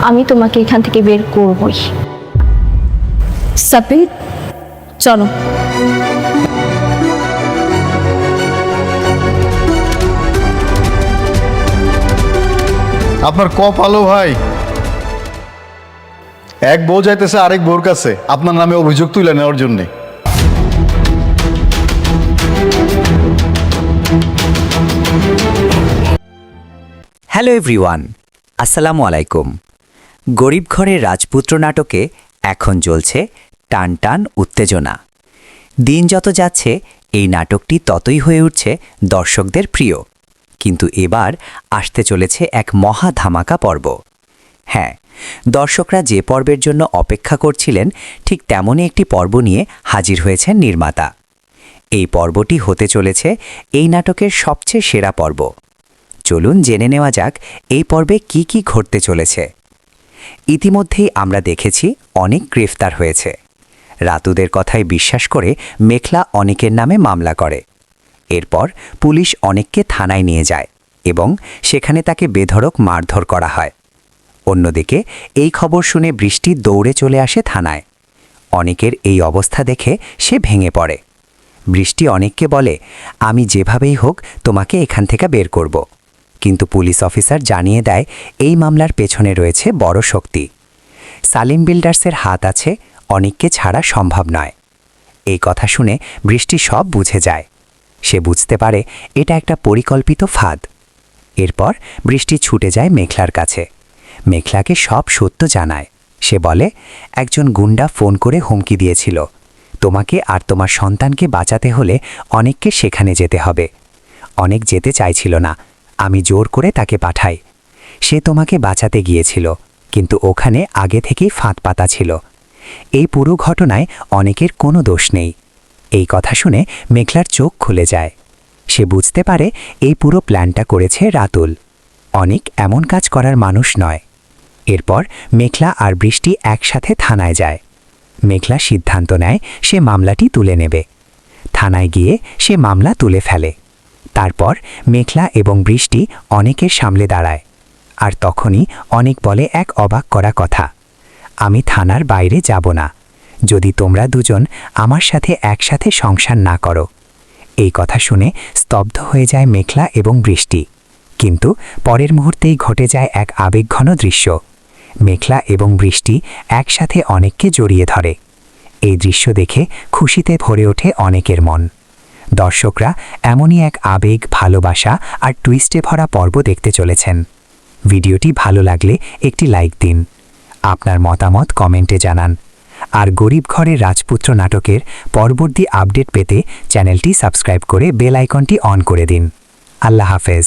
আমি তোমাকে এখান থেকে বের করবই। সাব্বির, চলো। আপনার কপালও ভাই, এক বউ যাইতেছে আরেক বউর কাছে আপনার নামে অভিযোগ তুলে নেওয়ার জন্যে। হ্যালো এভরিওয়ান, আসসালামু আলাইকুম। গরিব ঘরের রাজপুত্র নাটকে এখন চলছে টান টান উত্তেজনা। দিন যত যাচ্ছে এই নাটকটি ততই হয়ে উঠছে দর্শকদের প্রিয়। কিন্তু এবার আসতে চলেছে এক মহা ধামাকা পর্ব। হ্যাঁ, দর্শকরা যে পর্বের জন্য অপেক্ষা করছিলেন ঠিক তেমনই একটি পর্ব নিয়ে হাজির হয়েছেন নির্মাতা। এই পর্বটি হতে চলেছে এই নাটকের সবচেয়ে সেরা পর্ব। চলুন জেনে নেওয়া যাক এই পর্বে কি কি ঘটতে চলেছে। ইতিমধ্যেই আমরা দেখেছি অনেক গ্রেফতার হয়েছে। রাতুদের কথায় বিশ্বাস করে মেখলা অনেকের নামে মামলা করে। এরপর পুলিশ অনেককে থানায় নিয়ে যায় এবং সেখানে তাকে বেধড়ক মারধর করা হয়। অন্যদিকে এই খবর শুনে বৃষ্টি দৌড়ে চলে আসে থানায়। অনেকের এই অবস্থা দেখে সে ভেঙে পড়ে। বৃষ্টি অনেককে বলে, আমি যেভাবেই হোক তোমাকে এখান থেকে বের করব। কিন্তু পুলিশ অফিসার জানিয়ে দেয় এই মামলার পেছনে রয়েছে বড় শক্তি। সালিম বিল্ডার্সের হাত আছে, অনেককে ছাড়া সম্ভব নয়। এই কথা শুনে বৃষ্টি সব বুঝে যায়। সে বুঝতে পারে এটা একটা পরিকল্পিত ফাঁদ। এরপর বৃষ্টি ছুটে যায় মেখলার কাছে। মেখলাকে সব সত্য জানায়। সে বলে, একজন গুন্ডা ফোন করে হুমকি দিয়েছিল, তোমাকে আর তোমার সন্তানকে বাঁচাতে হলে অনেককে সেখানে যেতে হবে। অনেক যেতে চাইছিল না, আমি জোর করে তাকে পাঠাই। সে তোমাকে বাঁচাতে গিয়েছিল, কিন্তু ওখানে আগে থেকেই ফাঁদ পাতা ছিল। এই পুরো ঘটনায় অনেকের কোনো দোষ নেই। এই কথা শুনে মেঘলার চোখ খুলে যায়। সে বুঝতে পারে এই পুরো প্ল্যানটা করেছে রাতুল। অনেক এমন কাজ করার মানুষ নয়। এরপর মেঘলা আর বৃষ্টি একসাথে থানায় যায়। মেঘলা সিদ্ধান্ত নেয় সে মামলাটি তুলে নেবে। থানায় গিয়ে সে মামলা তুলে ফেলে। তারপর মেঘলা এবং বৃষ্টি অনেকের সামনে দাঁড়ায়। আর তখনই অনেক বলে এক অবাক করা কথা, আমি থানার বাইরে যাব না যদি তোমরা দুজন আমার সাথে একসাথে সংসার না করো। এই কথা শুনে স্তব্ধ হয়ে যায় মেঘলা এবং বৃষ্টি। কিন্তু পরের মুহূর্তেই ঘটে যায় এক আবেগঘন দৃশ্য। মেঘলা এবং বৃষ্টি একসাথে অনেককে জড়িয়ে ধরে। এই দৃশ্য দেখে খুশিতে ভরে ওঠে অনেকের মন। দর্শকরা এমনই এক আবেগ, ভালোবাসা আর টুইস্টে ভরা পর্ব দেখতে চলেছেন। ভিডিওটি ভালো লাগলে একটি লাইক দিন। আপনার মতামত কমেন্টে জানান। আর গরিব ঘরের রাজপুত্র নাটকের পরবর্তী আপডেট পেতে চ্যানেলটি সাবস্ক্রাইব করে বেল আইকনটি অন করে দিন। আল্লাহ হাফেজ।